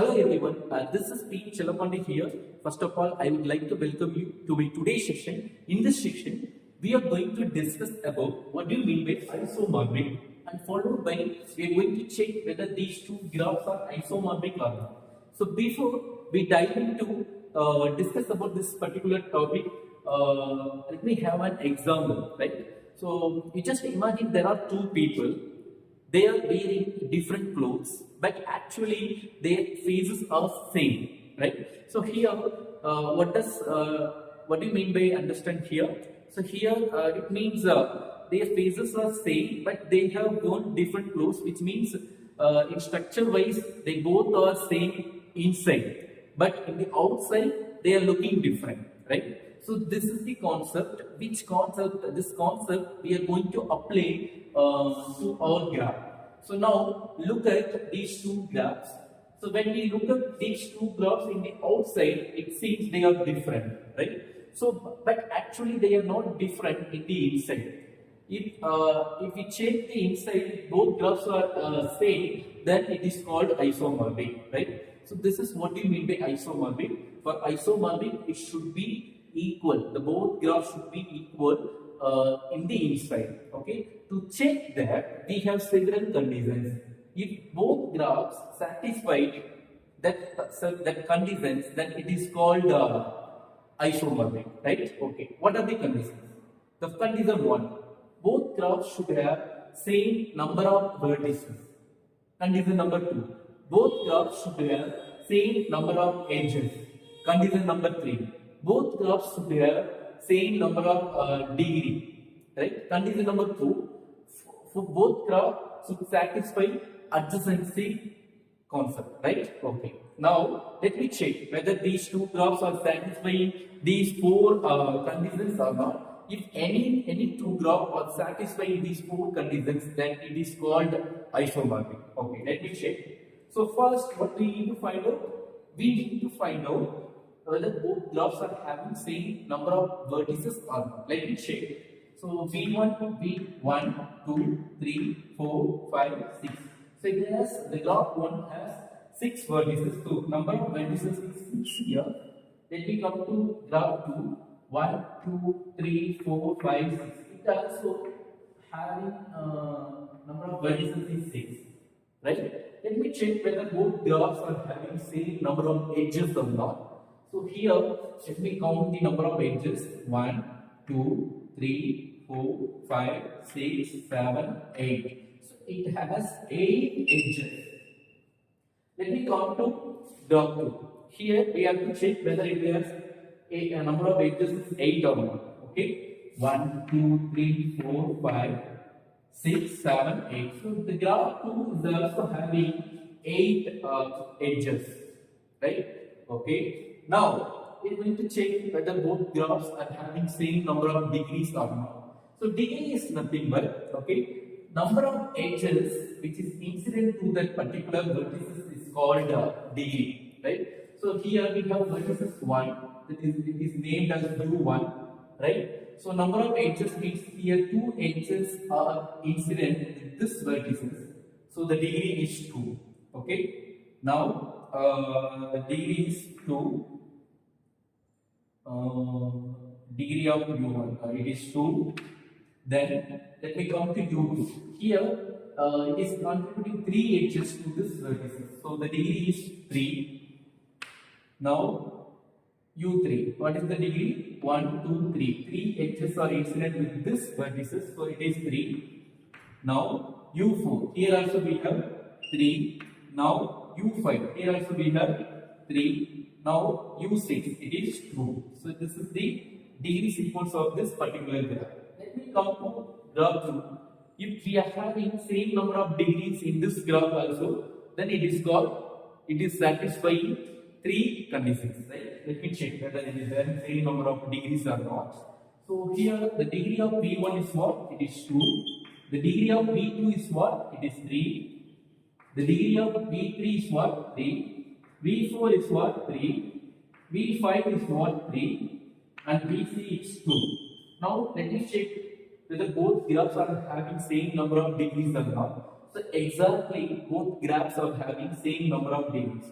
Hello everyone, this is P. Chelapandi here. First of all, I would like to welcome you to my today's session. In this session, we are going to discuss about what do you mean by isomorphic, and followed by we are going to check whether these two graphs are isomorphic or not. So before we dive into discuss about this particular topic, let me have an example, right? So you just imagine there are two people. They are wearing different clothes, but actually their faces are same, right? So here, what do you mean by understand here? So here it means their faces are same, but they have worn different clothes, which means in structure wise they both are same inside, but in the outside they are looking different, right? So this is the concept. Which concept? This concept we are going to apply to our graph. So now look at these two graphs. So when we look at these two graphs in the outside, it seems they are different, right? So but actually they are not different in the inside. If we check the inside, both graphs are same, then it is called isomorphic, right? So this is what you mean by isomorphic. For isomorphic, it should be equal. The both graphs should be equal in the inside. Okay. To check that, we have several conditions. If both graphs satisfy that conditions, then it is called isomorphic, right? Okay. What are the conditions? The condition one: both graphs should have same number of vertices. Condition number two: both graphs should have same number of edges. Condition number three: both graphs should have same number of degree, right? Condition number two: for both graphs should satisfy adjacency concept, right? Okay. Now let me check whether these two graphs are satisfying these four conditions or not. If any two graphs are satisfying these four conditions, then it is called isomorphic. Okay, let me check. So first, what we need to find out? We need to find out whether both graphs are having same number of vertices or not. Let me check. So V1, 2, 3, 4, 5, 6. So it has, the graph 1 has 6 vertices. So number of vertices is 6 here. Then we come to graph 2, 1, 2, 3, 4, 5, 6. It also having number of vertices is 6. Right? Let me check whether both graphs are having same number of edges or not. So here, let me count the number of edges. 1, 2, 3, 4, 5, 6, 7, 8. So it has 8 edges. Let me count to graph 2. Here we have to check whether it has a number of edges is 8 or not. Okay. 1, 2, 3, 4, 5, 6, 7, 8. So the graph 2 is also having 8 edges. Right? Okay. Now, we are going to check whether both graphs are having same number of degrees or not. So, degree is nothing but, okay, number of edges which is incident to that particular vertices is called degree, right? So, here we have vertices 1, it is named as U1, right? So, number of edges means here 2 edges are incident with this vertices. So, the degree is 2, okay? Now, the degree is 2. Degree of U1, it is 2. Then let me come to U2. Here it is contributing 3 edges to this vertices. So the degree is 3. Now U3. What is the degree? 1, 2, 3. 3 edges are incident with this vertices. So it is 3. Now U4. Here also we have 3. Now U5. Here also we have 3. Now U6, it is 2. So this is the degree sequence of this particular graph. Let me come to graph 2. If we are having same number of degrees in this graph also, then it is satisfying 3 conditions, right? Let me check whether it is having same number of degrees or not. So here the degree of V1 is what? It is 2. The degree of V2 is what? It is 3. The degree of V3 is what? 3. V4 is what? 3. V5 is what? 3. And V6 is 2. Now let me check whether both graphs are having same number of degrees or not. So exactly both graphs are having same number of degrees.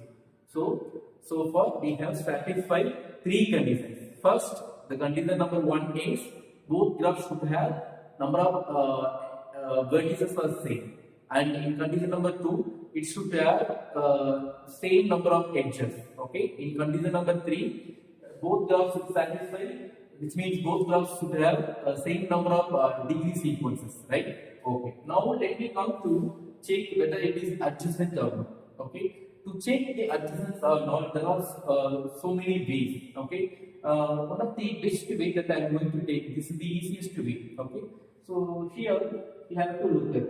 So far we have satisfied three conditions. First, the condition number one is both graphs should have number of vertices are same, and in condition number two, it should have same number of edges. Okay. In condition number three, both graphs should satisfy, which means both graphs should have same number of degree sequences, right? Okay. Now let me come to check whether it is adjacent or not. Okay. To check the adjacence or not, there are so many ways. Okay. One of the best way that I am going to take, this is the easiest way. Okay. So here you have to look at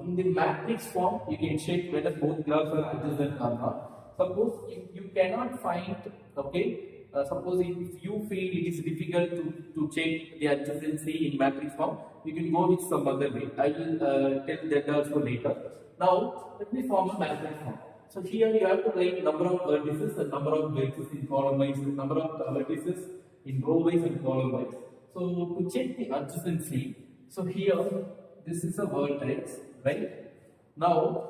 in the matrix form, you can check whether both graphs are adjacent or not. Suppose if you cannot find, okay, suppose if you feel it is difficult to check the adjacency in matrix form, you can go with some other way. I will tell that also later. Now, let me form a matrix form. So here you have to write number of vertices and number of vertices in column wise, number of vertices in row wise and column wise. So to check the adjacency, so here this is a vertex, right? Now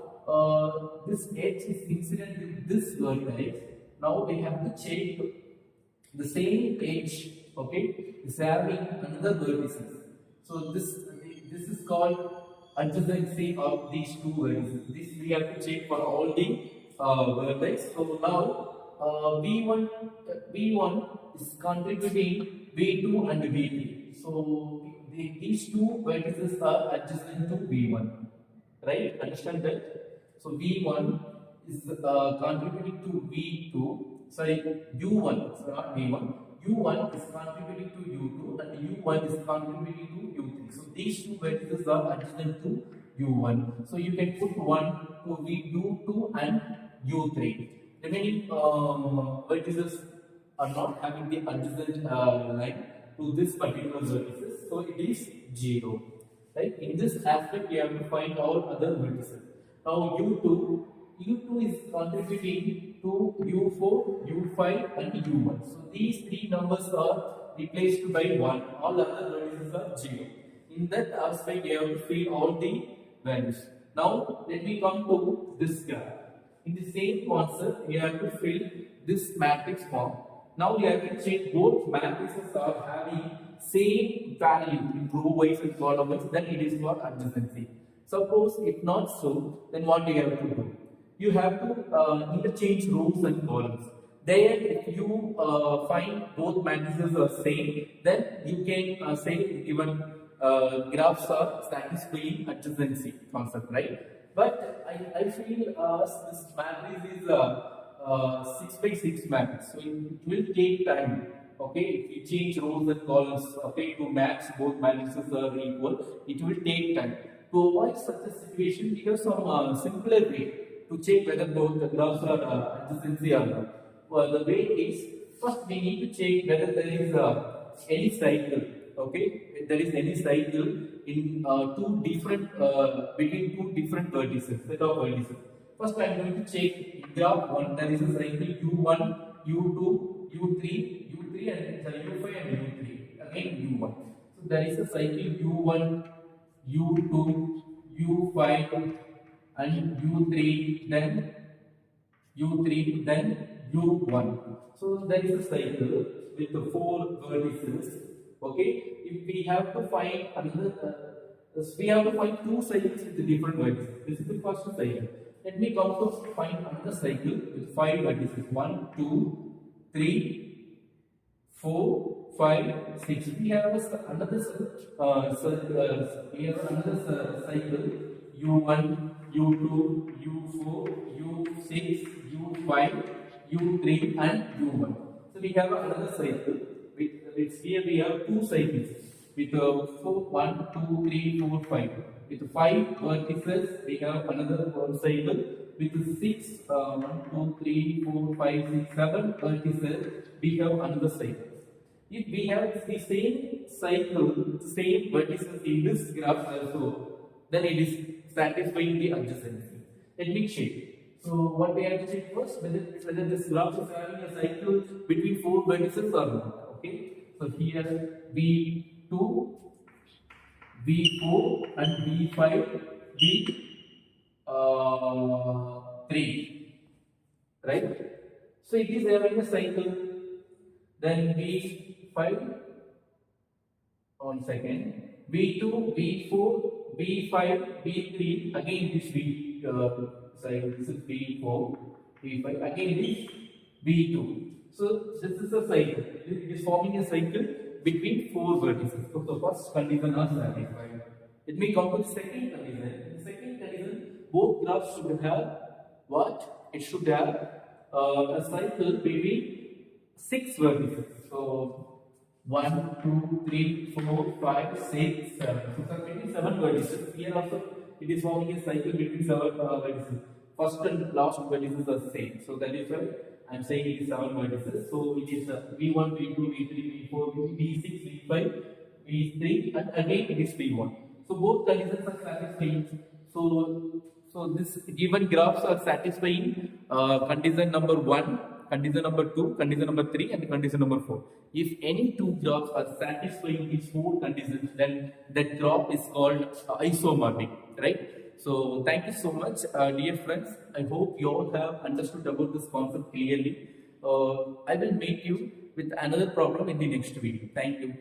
this edge is incident with this vertex. Now we have to check the same edge, okay, is having another vertices. So this is called adjacency of these two vertices. This we have to check for all the vertex. So now V1 is contributing V2 and V3. So these two vertices are adjacent to V1, right? Understand that? So V1 is contributing to V2. Sorry, U1. So not V1. U1 is contributing to U2 and U1 is contributing to U3. So these two vertices are adjacent to U1. So you can put 1 to U2 and U3. Remaining vertices are not having the adjacent line to this particular vertices. So it is 0. Right? In this aspect, we have to find all other vertices. Now U2 is contributing to U4, U5 and U1. So these three numbers are replaced by 1. All other vertices are 0. In that aspect, you have to fill all the values. Now let me come to this graph. In the same concept, you have to fill this matrix form. Now we have to check both matrices are having same value in row wise and column wise, then it is for adjacency. Suppose if not so, then what do you have to do? You have to interchange rows and columns. There, if you find both matrices are same, then you can say given graphs are satisfying adjacency concept, right? But I feel this matrix is 6 by 6 matrix, so it will take time. Okay, if you change rows and columns, okay, to match both matrices are equal, it will take time. To avoid such a situation, we have some simpler way to check whether both the graphs are adjacency or not. Well, the way is, first we need to check whether there is any cycle. Okay, if there is any cycle in between two different vertices, set of vertices. First, I am going to check in graph 1, there is a cycle U1, U2, U3, and U5 and U3. Again U1. So there is a cycle U1, U2, U5 and U3, then U3, then U1. So there is a cycle with the 4 vertices. Okay, if we have to find another, we have to find 2 cycles with the different vertices. This is the first cycle. Let me come to find another cycle with 5 vertices. 1, 2, 3, 4, 5, 6. We have another cycle U1, U2, U4, U6, U5, U3 and U1. So we have another cycle. Here we have 2 cycles with 1, 2, 3, 4, 5. With 5 vertices, we have another one cycle. With 6, 1, 2, 3, 4, 5, 6, 7 vertices, we have another cycle. If we have the same cycle, same vertices in this graph also, then it is satisfying the adjacency. Let me check. So what we have to check first, whether this graph is having a cycle between 4 vertices or not. Okay. So here V2, V4 and V5, V3. right? So it is having a cycle. Then V5, one second, V2, V4, V5, V3, again this sorry, this is V4, V5, again it is V2. So this is a cycle. It is forming a cycle between four vertices. So the first condition is satisfied. Let me come to the second condition. In the second condition, both graphs should have what? It should have a cycle between six vertices. So 1, 2, 3, 4, 5, 6, 7. So there are 27 vertices. Here also it is forming a cycle between 7 vertices. First and last vertices are same. So that is why I am saying it is 7 vertices. So it is V1, V2, V3, V4, V6, V5, V3, and again it is V1. So both conditions are satisfying. So this given graphs are satisfying condition number 1, condition number 2, condition number 3, and condition number 4. If any two graphs are satisfying these four conditions, then that graph is called isomorphic, right? So thank you so much, dear friends. I hope you all have understood about this concept clearly. I will meet you with another problem in the next video. Thank you.